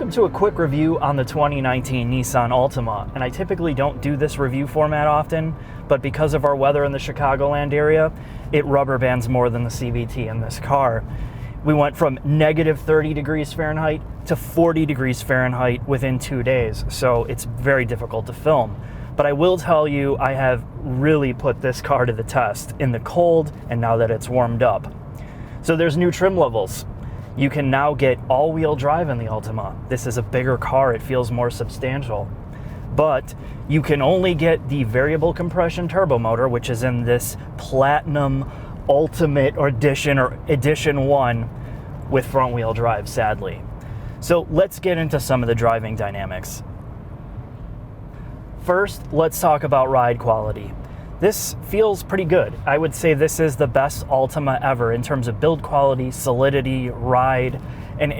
Welcome to a quick review on the 2019 Nissan Altima, and I typically don't do this review format often, but because of our weather in the Chicagoland area, it rubber bands more than the CVT in this car. We went from negative 30 degrees Fahrenheit to 40 degrees Fahrenheit within 2 days, so it's very difficult to film. But I will tell you, I have really put this car to the test in the cold and now that it's warmed up. So there's new trim levels. You can now get all-wheel drive in the Altima. This is a bigger car, it feels more substantial. But you can only get the variable compression turbo motor, which is in this Platinum Ultimate Edition or Edition 1 with front-wheel drive, sadly. So let's get into some of the driving dynamics. First, let's talk about ride quality. This feels pretty good. I would say this is the best Altima ever in terms of build quality, solidity, ride, and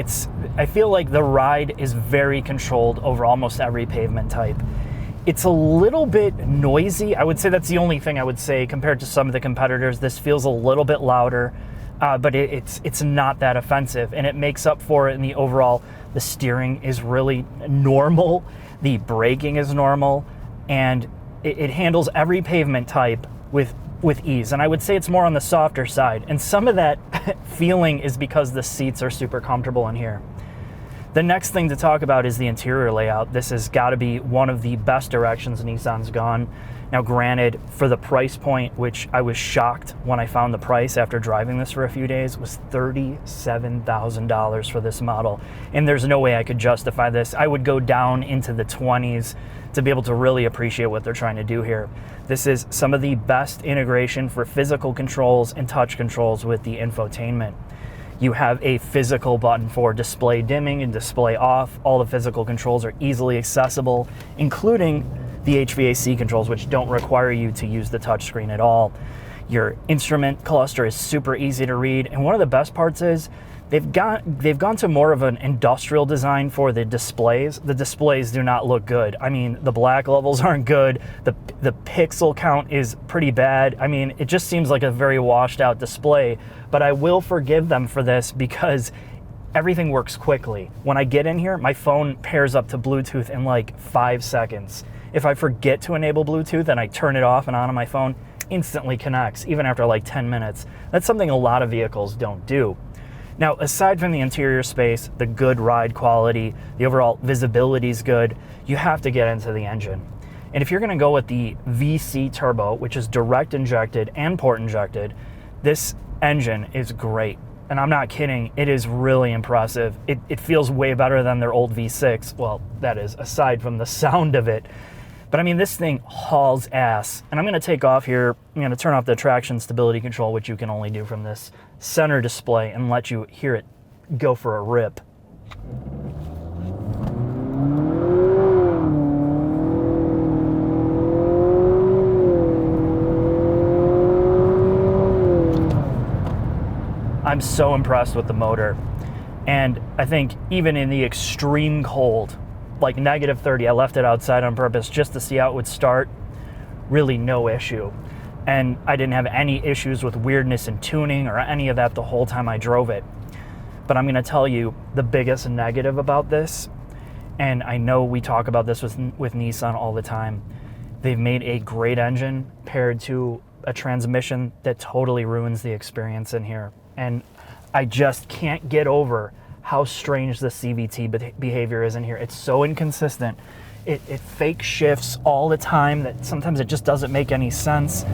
I feel like the ride is very controlled over almost every pavement type. It's a little bit noisy. I would say that's the only thing I would say compared to some of the competitors. This feels a little bit louder, but it's not that offensive, and it makes up for it in the overall. The steering is really normal, the braking is normal, and it handles every pavement type with ease. And I would say it's more on the softer side. And some of that feeling is because the seats are super comfortable in here. The next thing to talk about is the interior layout. This has got to be one of the best directions Nissan's gone. Now, granted, for the price point, which I was shocked when I found the price after driving this for a few days, was $37,000 for this model. And there's no way I could justify this. I would go down into the 20s to be able to really appreciate what they're trying to do here. This is some of the best integration for physical controls and touch controls with the infotainment. You have a physical button for display dimming and display off. All the physical controls are easily accessible, including the HVAC controls, which don't require you to use the touchscreen at all. Your instrument cluster is super easy to read, and one of the best parts is they've gone to more of an industrial design for the displays. The displays do not look good. I mean, the black levels aren't good. The pixel count is pretty bad. I mean, it just seems like a very washed out display, but I will forgive them for this because everything works quickly. When I get in here, my phone pairs up to Bluetooth in like 5 seconds. If I forget to enable Bluetooth and I turn it off and on my phone, instantly connects, even after like 10 minutes. That's something a lot of vehicles don't do. Now, aside from the interior space, the good ride quality, the overall visibility is good, you have to get into the engine. And if you're gonna go with the VC turbo, which is direct injected and port injected, this engine is great. And I'm not kidding, it is really impressive. It feels way better than their old V6. Well, that is aside from the sound of it. But I mean, this thing hauls ass. And I'm gonna take off here. I'm gonna turn off the traction stability control, which you can only do from this center display, and let you hear it go for a rip. I'm so impressed with the motor. And I think even in the extreme cold, like negative 30, I left it outside on purpose just to see how it would start. Really no issue. And I didn't have any issues with weirdness in tuning or any of that the whole time I drove it. But I'm gonna tell you the biggest negative about this, and I know we talk about this with Nissan all the time, they've made a great engine paired to a transmission that totally ruins the experience in here. And I just can't get over how strange the CVT behavior is in here. It's so inconsistent. It fake shifts all the time that sometimes it just doesn't make any sense.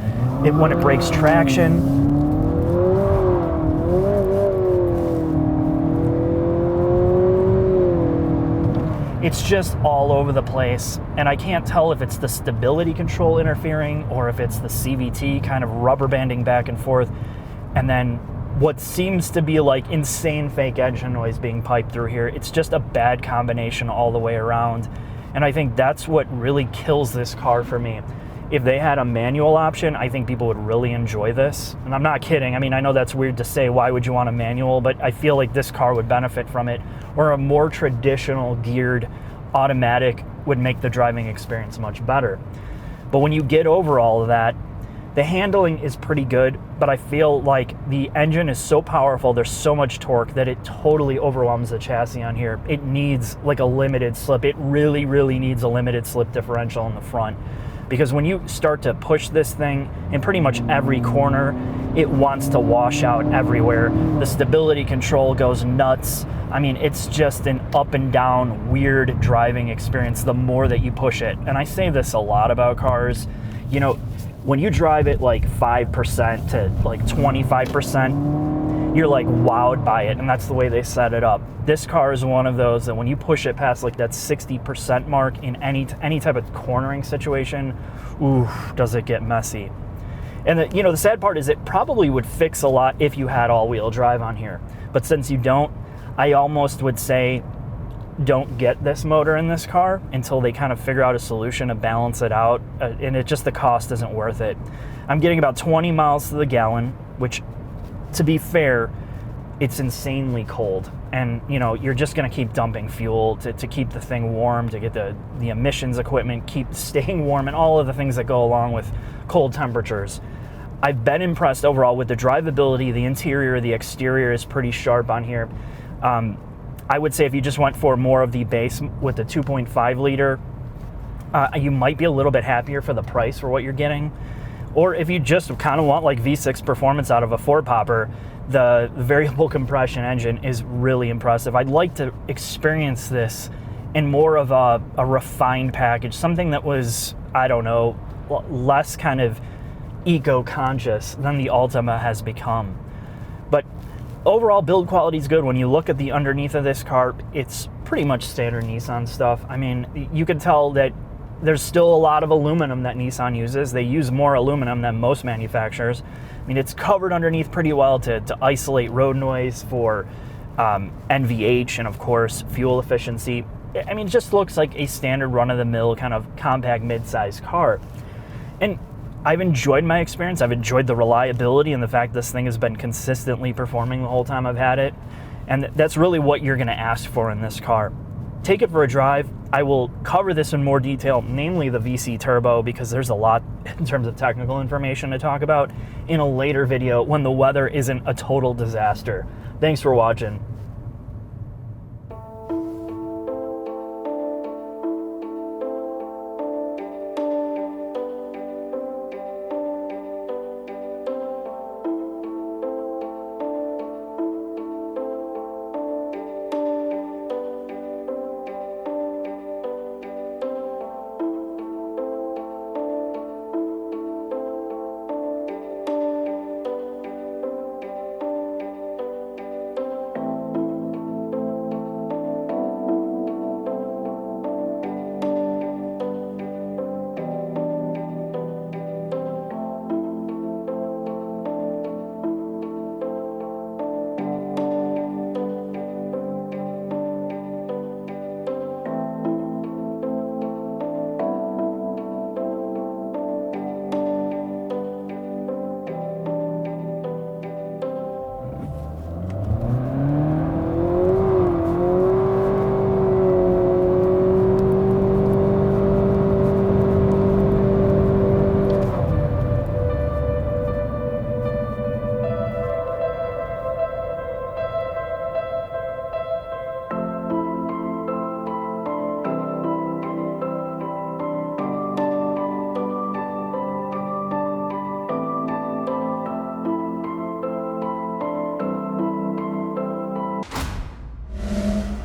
When it breaks traction, it's just all over the place. And I can't tell if it's the stability control interfering or if it's the CVT kind of rubber banding back and forth. And then what seems to be like insane fake engine noise being piped through here. It's just a bad combination all the way around. And I think that's what really kills this car for me. If they had a manual option, I think people would really enjoy this. And I'm not kidding. I mean, I know that's weird to say, why would you want a manual? But I feel like this car would benefit from it. Or a more traditional geared automatic would make the driving experience much better. But when you get over all of that, The handling is pretty good, but I feel like the engine is so powerful, there's so much torque that it totally overwhelms the chassis on here. It needs like a limited slip. It really, really needs a limited slip differential in the front, because when you start to push this thing in pretty much every corner, it wants to wash out everywhere. The stability control goes nuts. I mean, it's just an up and down, weird driving experience the more that you push it. And I say this a lot about cars. You know, when you drive it like 5% to like 25%, you're like wowed by it, and that's the way they set it up. This car is one of those that when you push it past like that 60% mark in any type of cornering situation, ooh, does it get messy. And the sad part is it probably would fix a lot if you had all-wheel drive on here. But since you don't, I almost would say don't get this motor in this car until they kind of figure out a solution to balance it out, and the cost isn't worth it. I'm getting about 20 miles to the gallon, which, to be fair, it's insanely cold, and you're just going to keep dumping fuel to keep the thing warm, to get the emissions equipment keep staying warm, and all of the things that go along with cold temperatures. I've been impressed overall with the drivability. The interior, the exterior is pretty sharp on here. I would say if you just went for more of the base with the 2.5 liter, you might be a little bit happier for the price for what you're getting. Or if you just kind of want like V6 performance out of a four-popper, the variable compression engine is really impressive. I'd like to experience this in more of a refined package, something that was, I don't know, less kind of eco-conscious than the Altima has become. But overall build quality is good. When you look at the underneath of this car, it's pretty much standard Nissan stuff. I mean, you can tell that there's still a lot of aluminum that Nissan uses. They use more aluminum than most manufacturers. I mean, it's covered underneath pretty well to isolate road noise for NVH and, of course, fuel efficiency. I mean, it just looks like a standard run-of-the-mill kind of compact mid-sized car. And I've enjoyed my experience. I've enjoyed the reliability and the fact this thing has been consistently performing the whole time I've had it. And that's really what you're going to ask for in this car. Take it for a drive. I will cover this in more detail, namely the VC Turbo, because there's a lot in terms of technical information to talk about in a later video when the weather isn't a total disaster. Thanks for watching.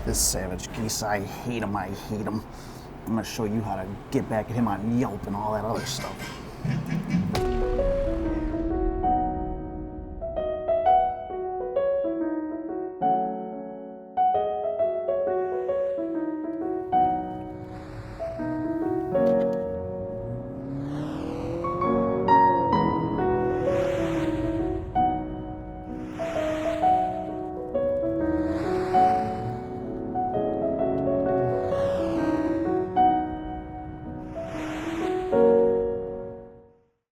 This savage geese, I hate him, I hate him. I'm gonna show you how to get back at him on Yelp and all that other stuff.